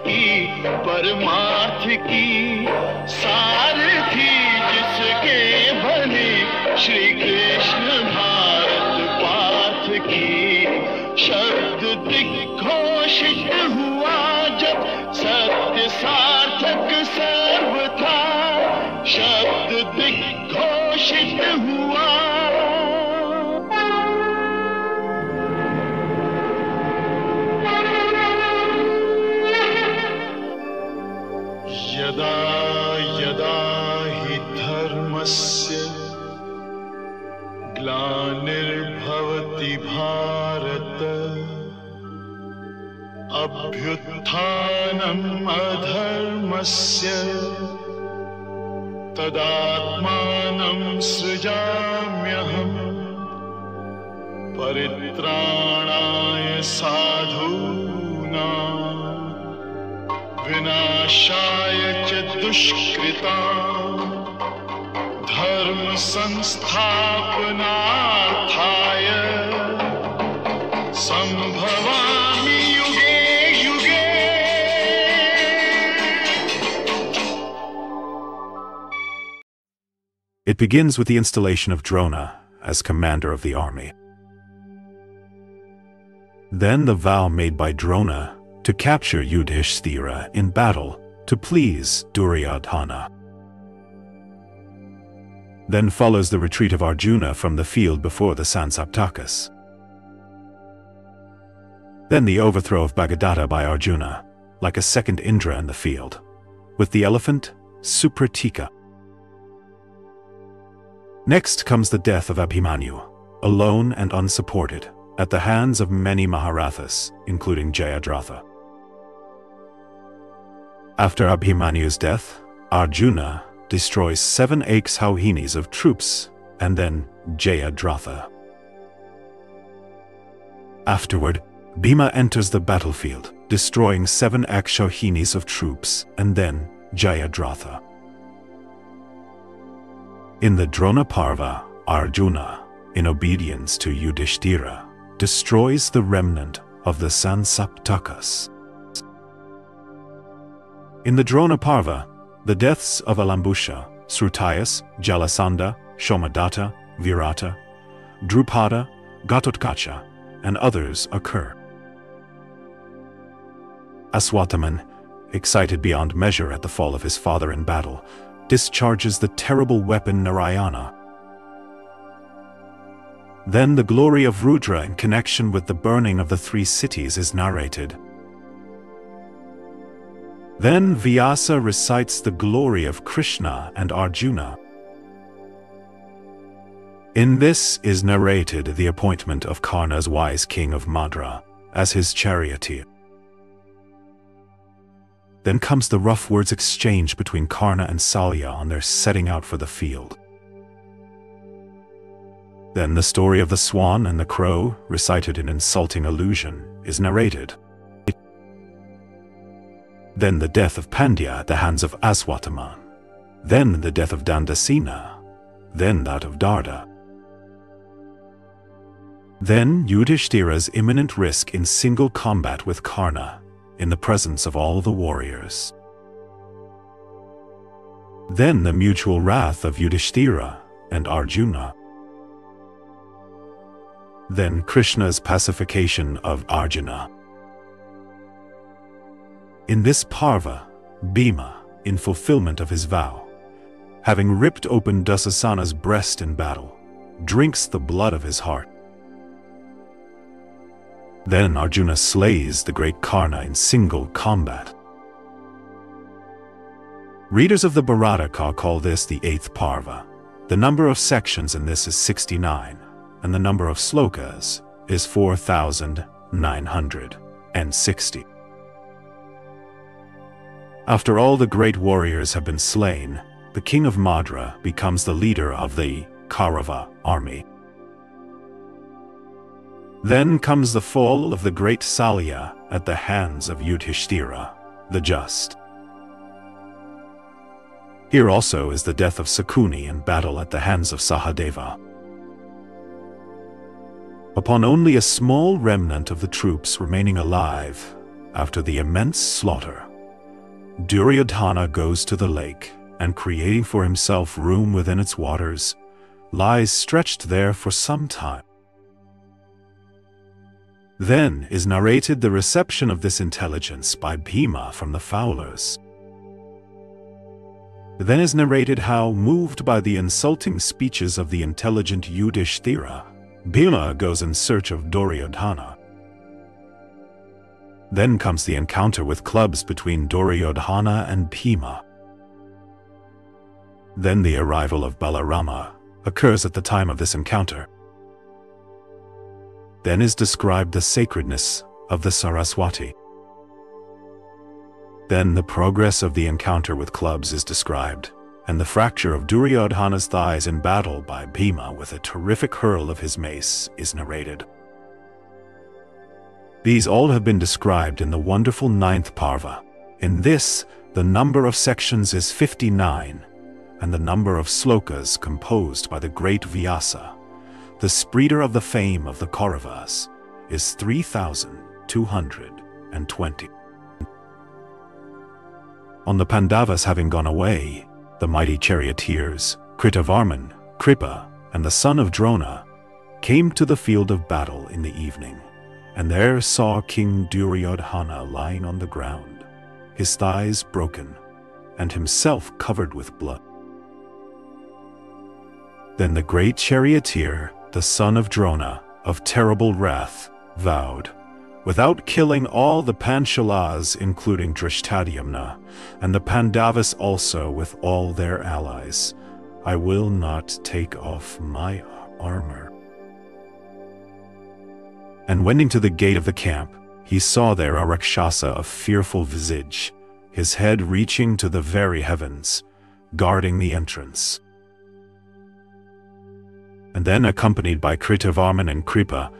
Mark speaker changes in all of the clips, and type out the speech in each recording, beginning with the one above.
Speaker 1: की परमार्थ की सारथी जिसके बने श्री कृष्ण भारत पाथ की शब्द दिग्घोषित हुआ जब सत्य सार्थक सर्वथा शब्द दिग्घोषित हुआ यदा यदा हि धर्मस्य ग्लानिर्भवति भारत अभ्युत्थानम् अधर्मस्य तदात्मानं सृजाम्यहम् परित्राणाय साधूनां विनाशाय च दुष्कृतां धर्म संस्थापनार्थाय संभवामि युगे युगे.
Speaker 2: It begins with the installation of Drona as commander of the army. Then the vow made by Drona to capture Yudhishthira in battle to please Duryodhana. Then follows the retreat of Arjuna from the field before the Sansaptakas. Then the overthrow of Bhagadatta by Arjuna, like a second Indra in the field, with the elephant Supritika. Next comes the death of Abhimanyu, alone and unsupported, at the hands of many Maharathas, including Jayadratha. After Abhimanyu's death, Arjuna destroys 7 Akshauhinis of troops, and then Jayadratha. Afterward, Bhima enters the battlefield, destroying 7 Akshauhinis of troops, and then Jayadratha. In the Drona Parva, Arjuna, in obedience to Yudhishthira, destroys the remnant of the Sansaptakas. In the Drona Parva, the deaths of Alambusha, Srutayas, Jalasandha, Shomadatta, Virata, Drupada, Ghatotkacha, and others occur. Ashwatthama, excited beyond measure at the fall of his father in battle, discharges the terrible weapon Narayana. Then the glory of Rudra in connection with the burning of the 3 cities is narrated. Then Vyasa recites the glory of Krishna and Arjuna. In this is narrated the appointment of Karna's wise king of Madra as his charioteer. Then comes the rough words exchange between Karna and Shalya on their setting out for the field. Then the story of the swan and the crow, recited in insulting allusion, is narrated. Then the death of Pandya at the hands of Ashwatthama. Then the death of Dandasena. Then that of Darda. Then Yudhishthira's imminent risk in single combat with Karna, in the presence of all the warriors. Then the mutual wrath of Yudhishthira and Arjuna. Then Krishna's pacification of Arjuna. In this Parva, Bhima, in fulfillment of his vow, having ripped open Dussasana's breast in battle, drinks the blood of his heart. Then Arjuna slays the great Karna in single combat. Readers of the Bhagadatta call this the 8th Parva. The number of sections in this is 69, and the number of slokas is 4,960. After all the great warriors have been slain, the king of Madra becomes the leader of the Kaurava army. Then comes the fall of the great Shalya at the hands of Yudhishthira, the just. Here also is the death of Sakuni in battle at the hands of Sahadeva. Upon only a small remnant of the troops remaining alive, after the immense slaughter, Duryodhana goes to the lake and, creating for himself room within its waters, lies stretched there for some time. Then is narrated the reception of this intelligence by Bhima from the fowlers. Then is narrated how, moved by the insulting speeches of the intelligent Yudhishthira, Bhima goes in search of Duryodhana. Then comes the encounter with clubs between Duryodhana and Bhima. Then the arrival of Balarama occurs at the time of this encounter. Then is described the sacredness of the Saraswati. Then the progress of the encounter with clubs is described, and the fracture of Duryodhana's thighs in battle by Bhima with a terrific hurl of his mace is narrated. These all have been described in the wonderful 9th Parva. In this, the number of sections is 59, and the number of slokas composed by the great Vyasa, the spreader of the fame of the Kauravas, is 3,220. On the Pandavas having gone away, the mighty charioteers, Kritavarman, Kripa, and the son of Drona, came to the field of battle in the evening, and there saw King Duryodhana lying on the ground, his thighs broken, and himself covered with blood. Then the great charioteer, the son of Drona, of terrible wrath, vowed, without killing all the Panchalas, including Drishtadyumna, and the Pandavas also with all their allies, I will not take off my armor. And wending to the gate of the camp, he saw there a Rakshasa of fearful visage, his head reaching to the very heavens, guarding the entrance. And then, accompanied by Kritavarman and Kripa,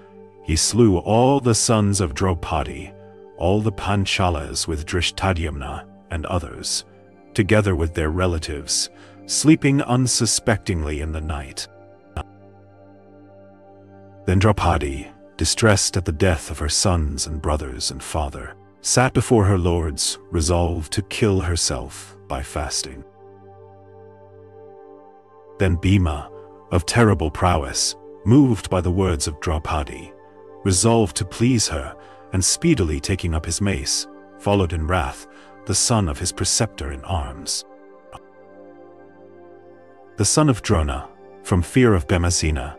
Speaker 2: he slew all the sons of Draupadi, all the Panchalas with Drishtadyumna and others, together with their relatives, sleeping unsuspectingly in the night. Then Draupadi, distressed at the death of her sons and brothers and father, sat before her lords, resolved to kill herself by fasting. Then Bhima, of terrible prowess, moved by the words of Draupadi, resolved to please her, and speedily taking up his mace, followed in wrath the son of his preceptor in arms. The son of Drona, from fear of Bhimasena,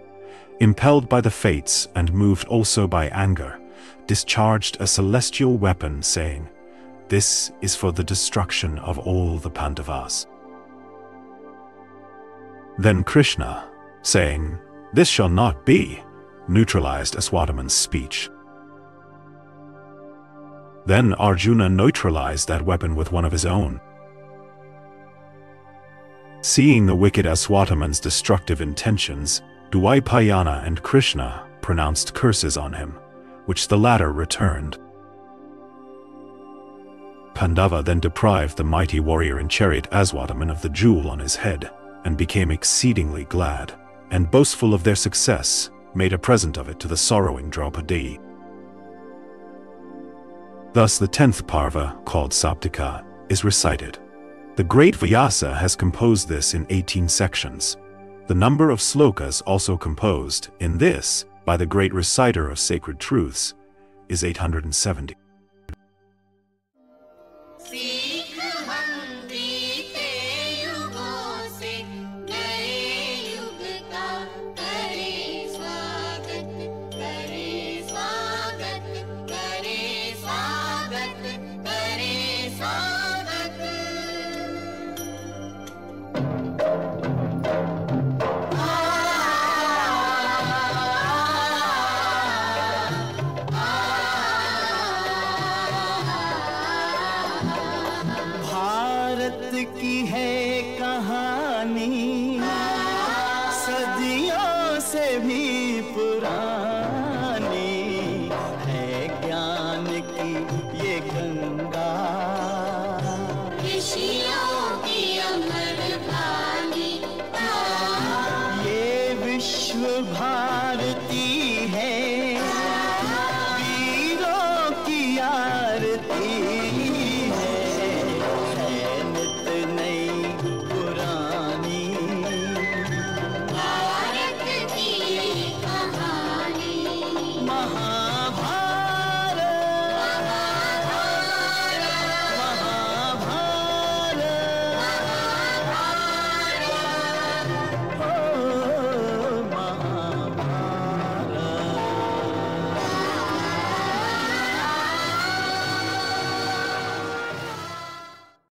Speaker 2: impelled by the fates and moved also by anger, discharged a celestial weapon, saying, "This is for the destruction of all the Pandavas." Then Krishna, saying, "This shall not be," neutralized Ashwatthama's speech. Then Arjuna neutralized that weapon with one of his own. Seeing the wicked Ashwatthama's destructive intentions, Dwaipayana and Krishna pronounced curses on him, which the latter returned. Pandava then deprived the mighty warrior in chariot Ashwatthama of the jewel on his head, and became exceedingly glad, and boastful of their success, made a present of it to the sorrowing Draupadi. Thus the 10th Parva, called Supritika, is recited. The great Vyasa has composed this in 18 sections. The number of slokas also composed in this by the great reciter of sacred truths is 870.
Speaker 3: की है कहानी सदियों से भी पुरानी है, ज्ञान की ये गंगा ऋषियों